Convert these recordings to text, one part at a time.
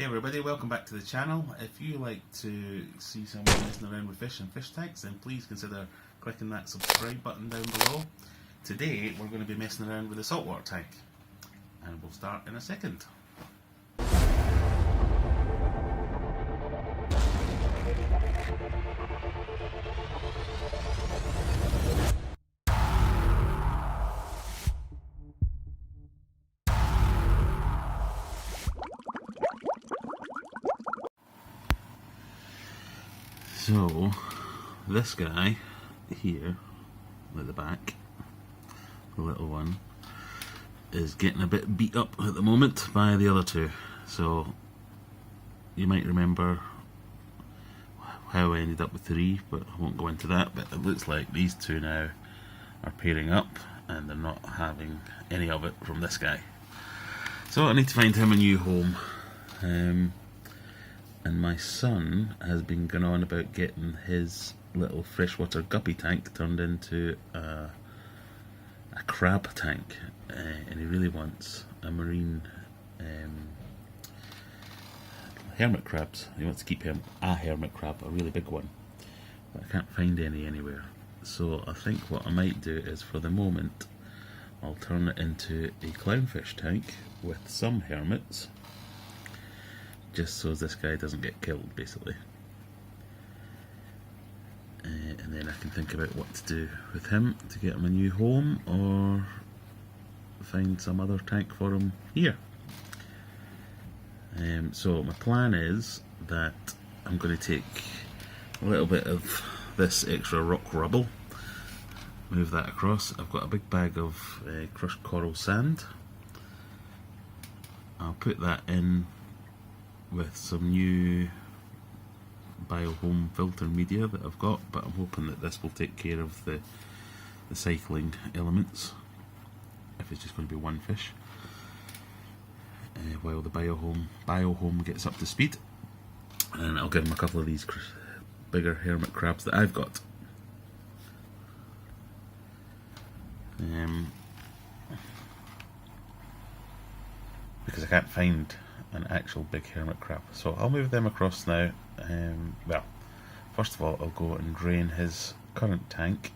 Hey everybody, welcome back to the channel. If you like to see someone messing around with fish and fish tanks, then please consider clicking that subscribe button down below. Today we're going to be messing around with the saltwater tank, and we'll start in a second. So, this guy here at the back, the little one, is getting a bit beat up at the moment by the other two. So, you might remember how I ended up with three, but I won't go into that. But it looks like these two now are pairing up and they're not having any of it from this guy. So, I need to find him a new home. And my son has been going on about getting his little freshwater guppy tank turned into a crab tank, and he really wants a marine hermit crabs. He wants to keep him a hermit crab, a really big one, but I can't find any anywhere. So I think what I might do is, for the moment, I'll turn it into a clownfish tank with some hermits, just so this guy doesn't get killed, basically. And then I can think about what to do with him to get him a new home, or find some other tank for him here. So my plan is that I'm going to take a little bit of this extra rock rubble, move that across. I've got a big bag of crushed coral sand. I'll put that in with some new biohome filter media that I've got, but I'm hoping that this will take care of the cycling elements if it's just going to be one fish, while the biohome gets up to speed. And I'll give him a couple of these bigger hermit crabs that I've got. Because I can't find an actual big hermit crab, so I'll move them across now. Well, first of all, I'll go and drain his current tank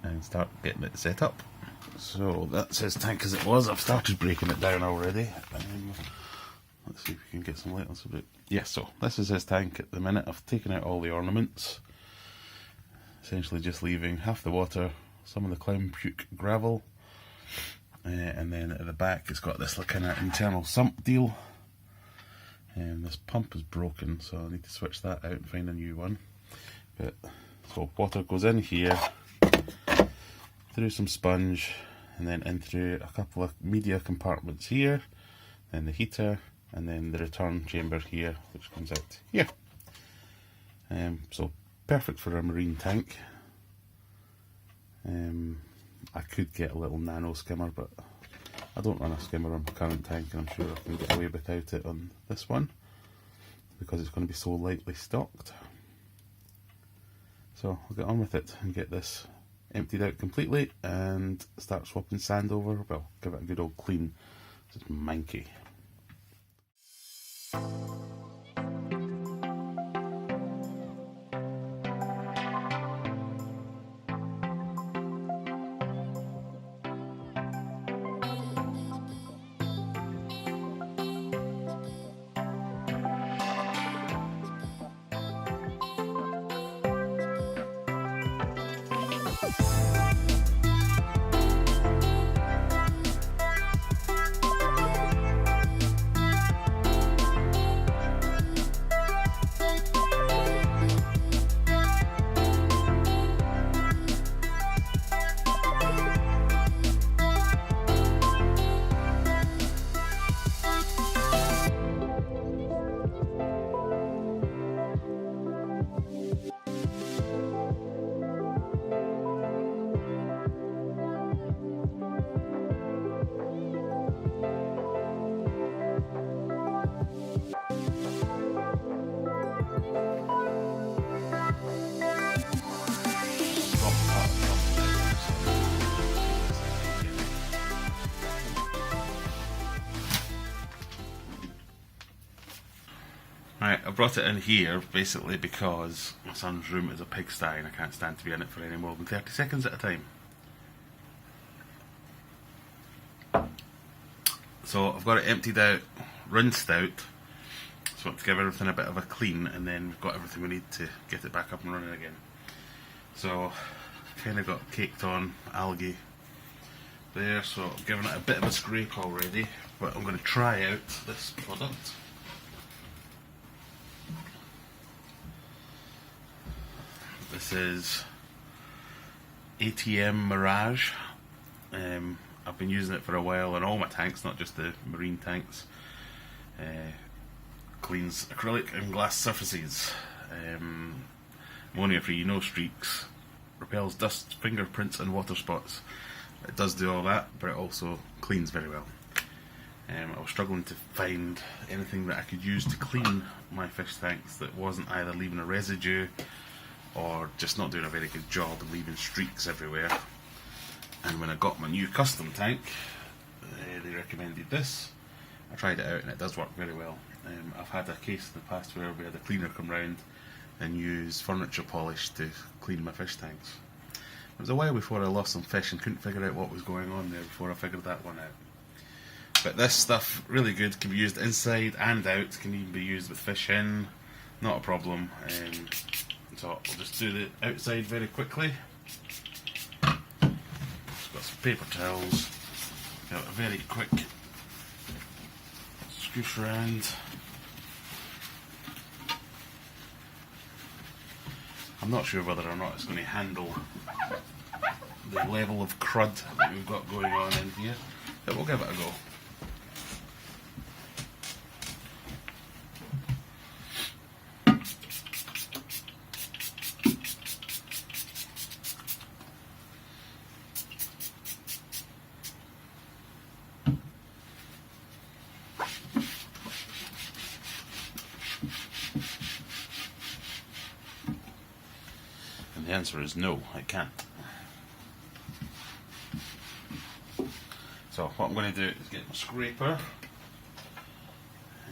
and start getting it set up. So that's his tank as it was. I've started breaking it down already. Let's see if we can get some light on it. Yes, so this is his tank at the minute. I've taken out all the ornaments, essentially just leaving half the water, some of the clown puke gravel, and then at the back it's got this kind of internal sump deal, and this pump is broken, so I need to switch that out and find a new one. But so water goes in here, through some sponge, and then in through a couple of media compartments here, then the heater, and then the return chamber here, which comes out here. So perfect for a marine tank. I could get a little nano skimmer, but I don't run a skimmer on my current tank, and I'm sure I can get away without it on this one because it's going to be so lightly stocked. So I'll get on with it and get this emptied out completely and start swapping sand over. Well, give it a good old clean. It's manky. Right, I brought it in here basically because my son's room is a pigsty and I can't stand to be in it for any more than 30 seconds at a time. So I've got it emptied out, rinsed out, so to give everything a bit of a clean, and then we've got everything we need to get it back up and running again. So kind of got caked on algae there, so I've given it a bit of a scrape already, but I'm going to try out this product. This is ATM Mirage. I've been using it for a while in all my tanks, not just the marine tanks. Cleans acrylic and glass surfaces. Ammonia free, no streaks. Repels dust, fingerprints and water spots. It does do all that, but it also cleans very well. I was struggling to find anything that I could use to clean my fish tanks that wasn't either leaving a residue or just not doing a very good job and leaving streaks everywhere. And when I got my new custom tank, they recommended this. I tried it out and it does work very well. I've had a case in the past where we had a cleaner come round and use furniture polish to clean my fish tanks. It was a while before I lost some fish and couldn't figure out what was going on there before I figured that one out. But this stuff, really good, can be used inside and out, can even be used with fish in, not a problem. So I'll just do the outside very quickly. Just got some paper towels, got a very quick scoosh around. I'm not sure whether or not it's going to handle the level of crud that we've got going on in here, but we'll give it a go. The answer is no, I can't. So what I'm going to do is get my scraper.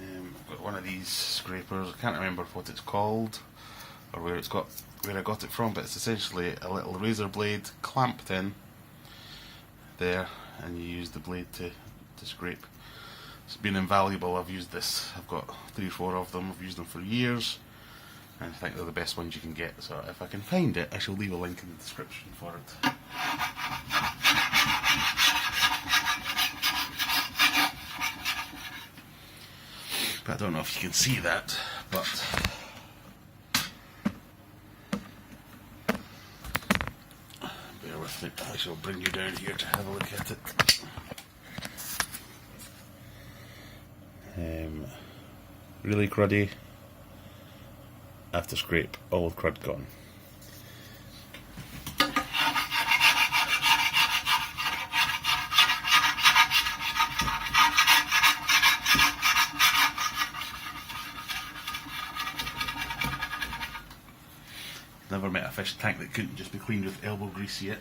I've got one of these scrapers. I can't remember what it's called or where I got it from, but it's essentially a little razor blade clamped in there, and you use the blade to scrape. It's been invaluable. I've used this. I've got 3 or 4 of them. I've used them for years. And I think they're the best ones you can get, so if I can find it, I shall leave a link in the description for it. But I don't know if you can see that, but bear with me, I shall bring you down here to have a look at it. Really cruddy. After scrape, all crud gone. Never met a fish tank that couldn't just be cleaned with elbow grease yet.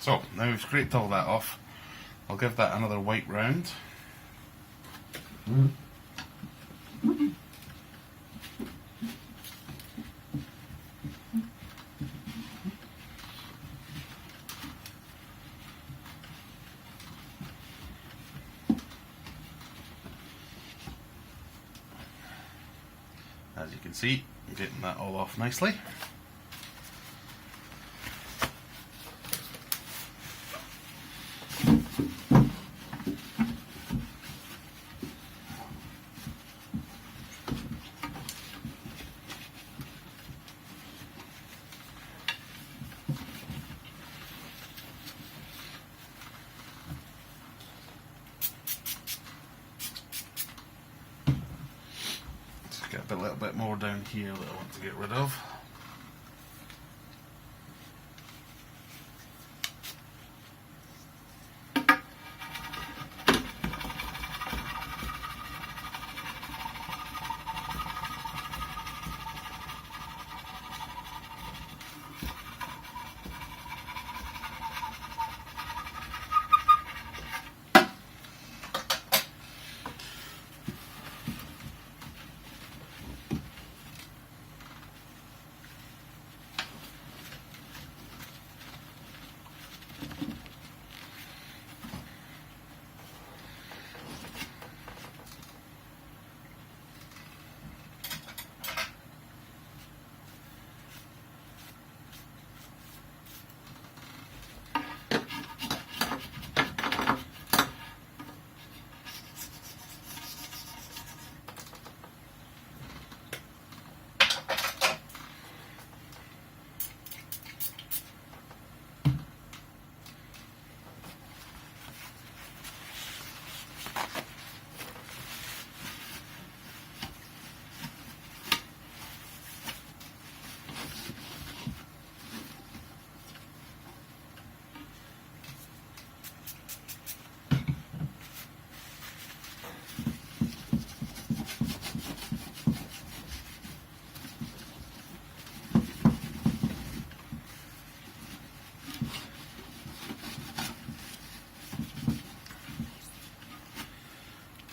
So, now we've scraped all that off, I'll give that another wipe round. As you can see, I'm getting that all off nicely. Get a little bit more down here that I want to get rid of.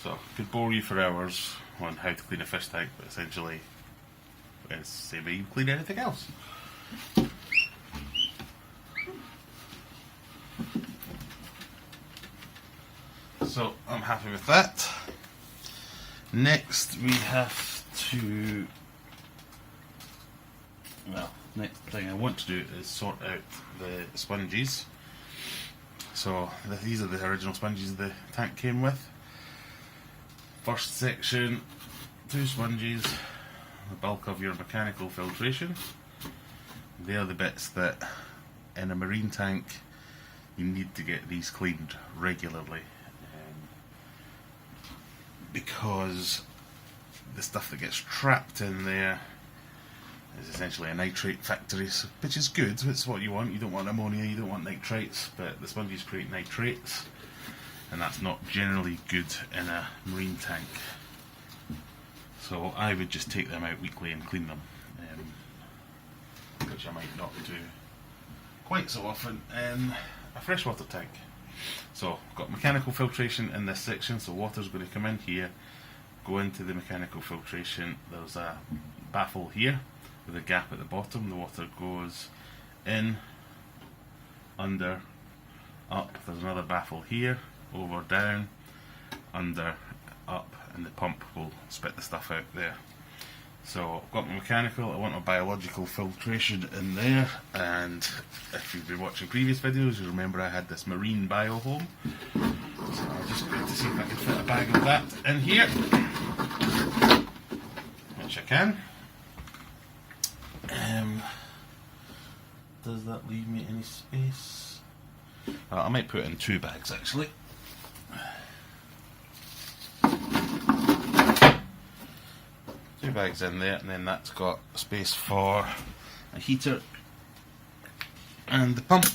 So, could bore you for hours on how to clean a fish tank, but essentially it's the same way you clean anything else. So, I'm happy with that. Next we have to, well, next thing I want to do is sort out the sponges. So, these are the original sponges the tank came with. First section, 2 sponges, the bulk of your mechanical filtration. They are the bits that in a marine tank you need to get these cleaned regularly, because the stuff that gets trapped in there is essentially a nitrate factory, which is good, it's what you want. You don't want ammonia, you don't want nitrates, but the sponges create nitrates, and that's not generally good in a marine tank. So I would just take them out weekly and clean them, which I might not do quite so often in a freshwater tank. So I've got mechanical filtration in this section, so water's going to come in here, go into the mechanical filtration. There's a baffle here with a gap at the bottom. The water goes in, under, up. There's another baffle here, over, down, under, up, and the pump will spit the stuff out there. So I've got my mechanical, I want my biological filtration in there, and if you've been watching previous videos you remember I had this marine biohome, so I'll just go to see if I can fit a bag of that in here, which I can. Does that leave me any space? I might put it in 2 bags actually. Two bags in there, and then that's got space for a heater and the pump.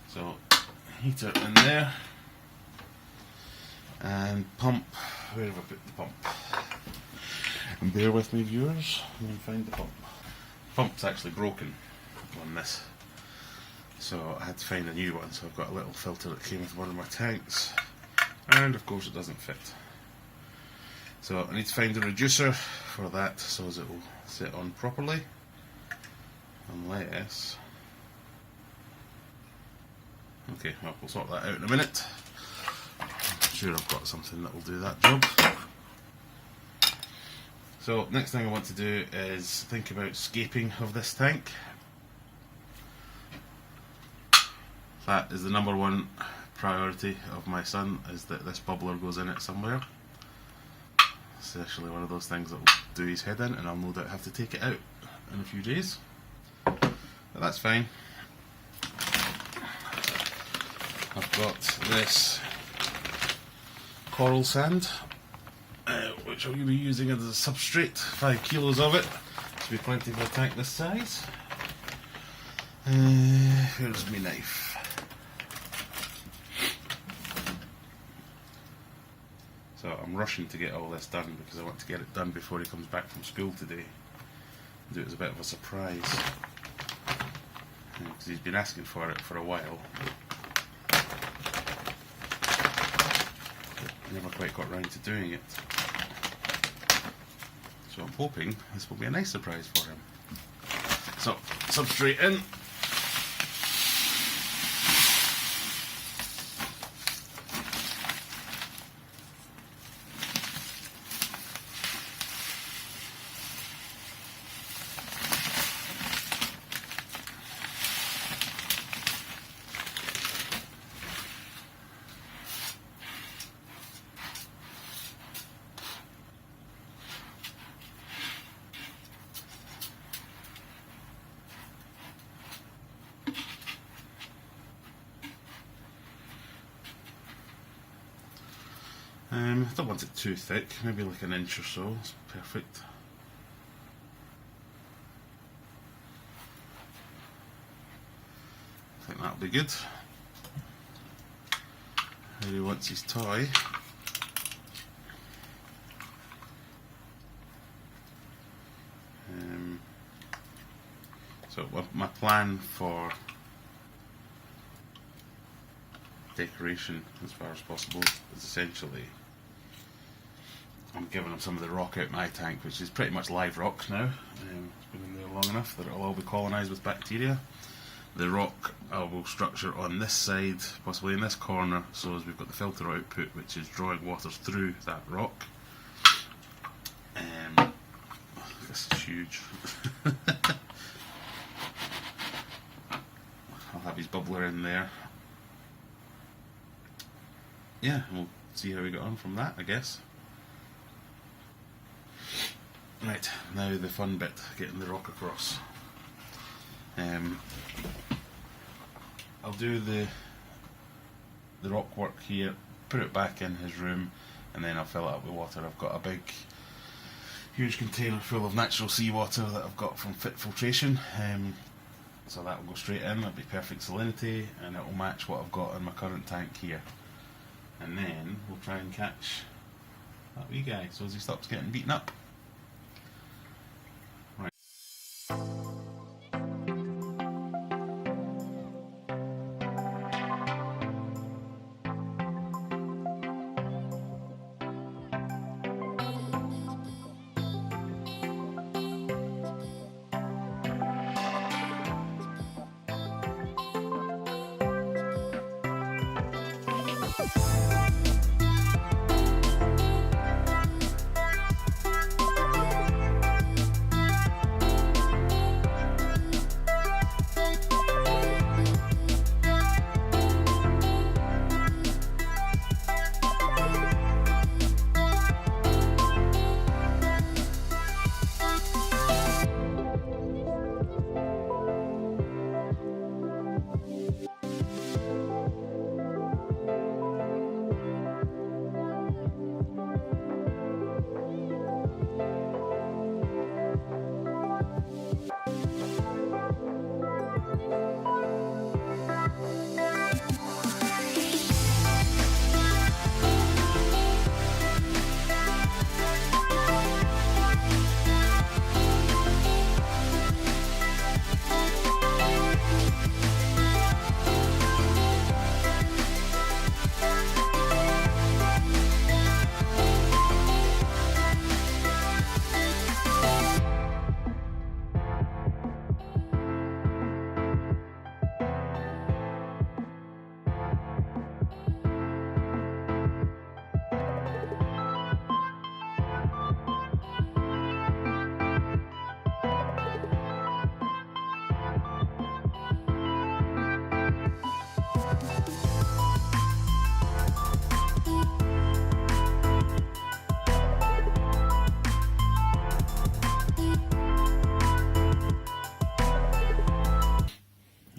So heater in there and pump. Where have I put the pump? And bear with me viewers, let me find the pump. Pump's actually broken on this, so I had to find a new one. So I've got a little filter that came with one of my tanks, and of course it doesn't fit. So I need to find a reducer for that so as it will sit on properly, unless, okay, well, we'll sort that out in a minute. I'm sure I've got something that will do that job. So next thing I want to do is think about scaping of this tank. That is the #1 priority of my son, is that this bubbler goes in it somewhere. It's actually one of those things that will do his head in, and I'll no doubt have to take it out in a few days. But that's fine. I've got this coral sand, which I'll be using as a substrate. 5 kilos of it. Should be plenty for a tank this size. Here's my knife. So I'm rushing to get all this done because I want to get it done before he comes back from school today. Do it as a bit of a surprise. Because he's been asking for it for a while. But never quite got round to doing it. So I'm hoping this will be a nice surprise for him. So, substrate in. I don't want it too thick, maybe like an inch or so, it's perfect. I think that'll be good. Here he wants his toy. So my plan for decoration, as far as possible, is essentially I'm giving him some of the rock out my tank, which is pretty much live rock now. It's been in there long enough that it'll all be colonised with bacteria. The rock I will structure on this side, possibly in this corner, so as we've got the filter output which is drawing water through that rock. This is huge. I'll have his bubbler in there. Yeah, we'll see how we get on from that, I guess. Right, now the fun bit, getting the rock across. I'll do the rock work here, put it back in his room, and then I'll fill it up with water. I've got a big, huge container full of natural seawater that I've got from Fit Filtration. So that will go straight in, it'll be perfect salinity, and it will match what I've got in my current tank here. And then we'll try and catch that wee guy so as he stops getting beaten up. Right.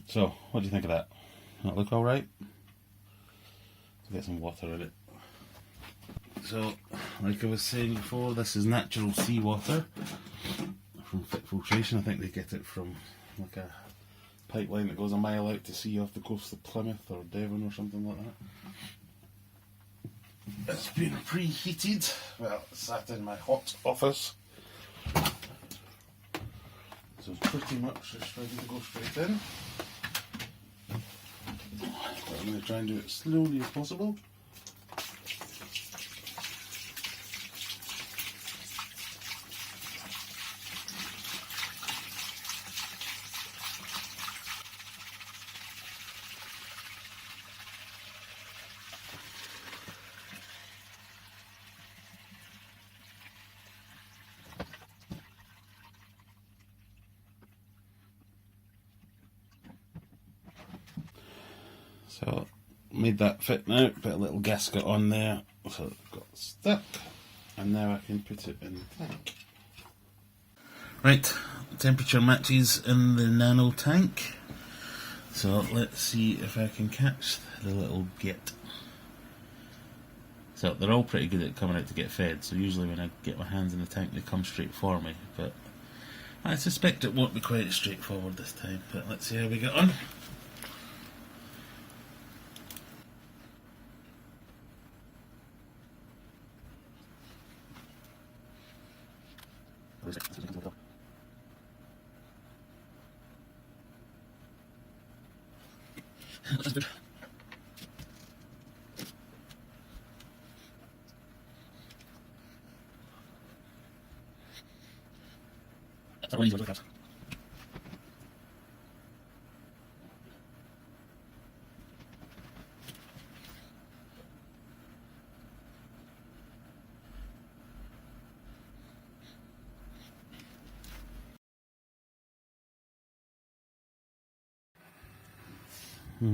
So, what do you think of that? Does that look alright? Get some water in it. So, like I was saying before, this is natural seawater from Fit Filtration. I think they get it from like a pipeline that goes a mile out to sea off the coast of Plymouth or Devon or something like that. It's been preheated. Well, it's sat in my hot office. So it's pretty much just ready to go straight in. But I'm going to try and do it as slowly as possible. So, made that fit now, put a little gasket on there, so it got stuck, and now I can put it in the tank. Right, temperature matches in the nano tank, so let's see if I can catch the little git. So they're all pretty good at coming out to get fed, so usually when I get my hands in the tank they come straight for me, but I suspect it won't be quite as straightforward this time, but let's see how we get on.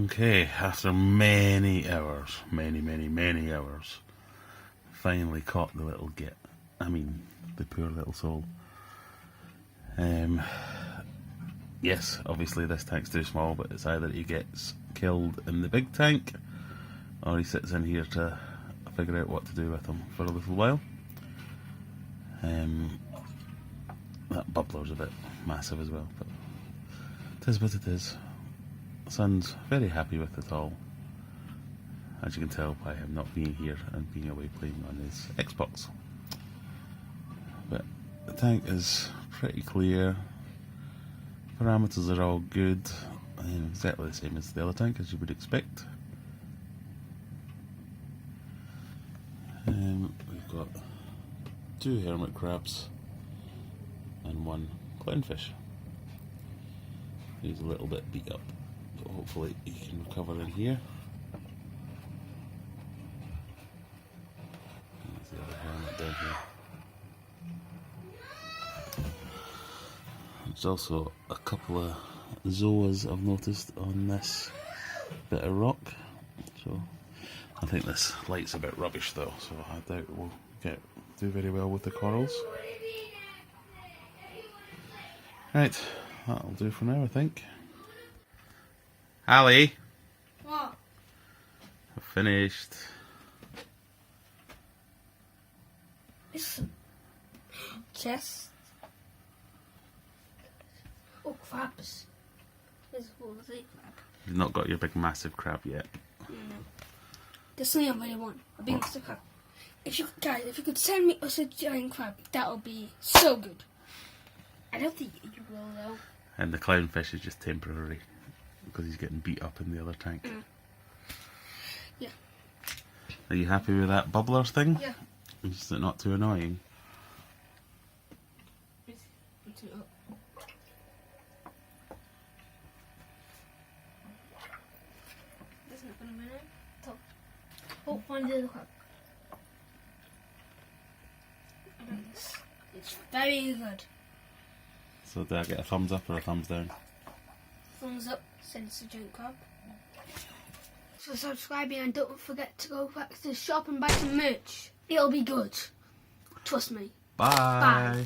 Okay, after many hours, many hours, finally caught the little git. I mean, the poor little soul. Yes, obviously this tank's too small, but it's either he gets killed in the big tank, or he sits in here to figure out what to do with him for a little while. That bubbler's a bit massive as well, but it is what it is. Son's very happy with it all, as you can tell by him not being here and being away playing on his Xbox. But the tank is pretty clear, parameters are all good, exactly the same as the other tank as you would expect. We've got 2 hermit crabs and 1 clownfish. He's a little bit beat up, but hopefully he can recover in here. There's the other hermit down here. There's also a couple of zoas I've noticed on this bit of rock, so I think this light's a bit rubbish though, so I doubt we'll do very well with the corals. Right, that'll do for now, I think. Ali! What? I've finished. Listen. Chest. Oh, crabs. There's all the crab. You've not got your big massive crab yet. No. There's something I really want. A big massive crab. If you could send me us a giant crab, that would be so good. I don't think you will though. And the clownfish is just temporary because he's getting beat up in the other tank. Yeah. Are you happy with that bubblers thing? Yeah. Is it not too annoying? Isn't it gonna minute? Top. Oh, one little crab. It's very good. So do I get a thumbs up or a thumbs down? Thumbs up, send us a giant crab. So subscribing and don't forget to go back to the shop and buy some merch. It'll be good. Trust me. Bye.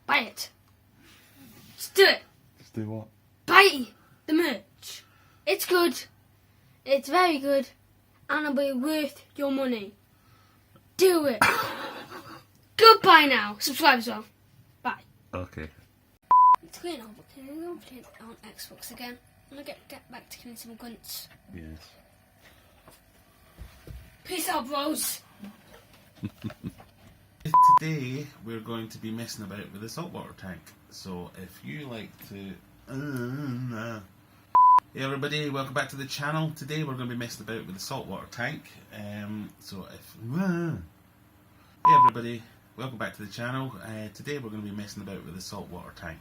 Buy it. Just do it. Just do what? Buy the merch. It's good. It's very good. And it'll be worth your money. do it. Goodbye now. Subscribe as well. Bye. Okay. It's great now, but can I go and play it on Xbox again? I'm gonna get back to killing some grunts. Yes. Peace out, bros. Today we're going to be messing about with the saltwater tank. So if you like to... Hey everybody, welcome back to the channel. Today we're going to be messing about with the saltwater tank. Hey everybody, welcome back to the channel. Today we're going to be messing about with the saltwater tank.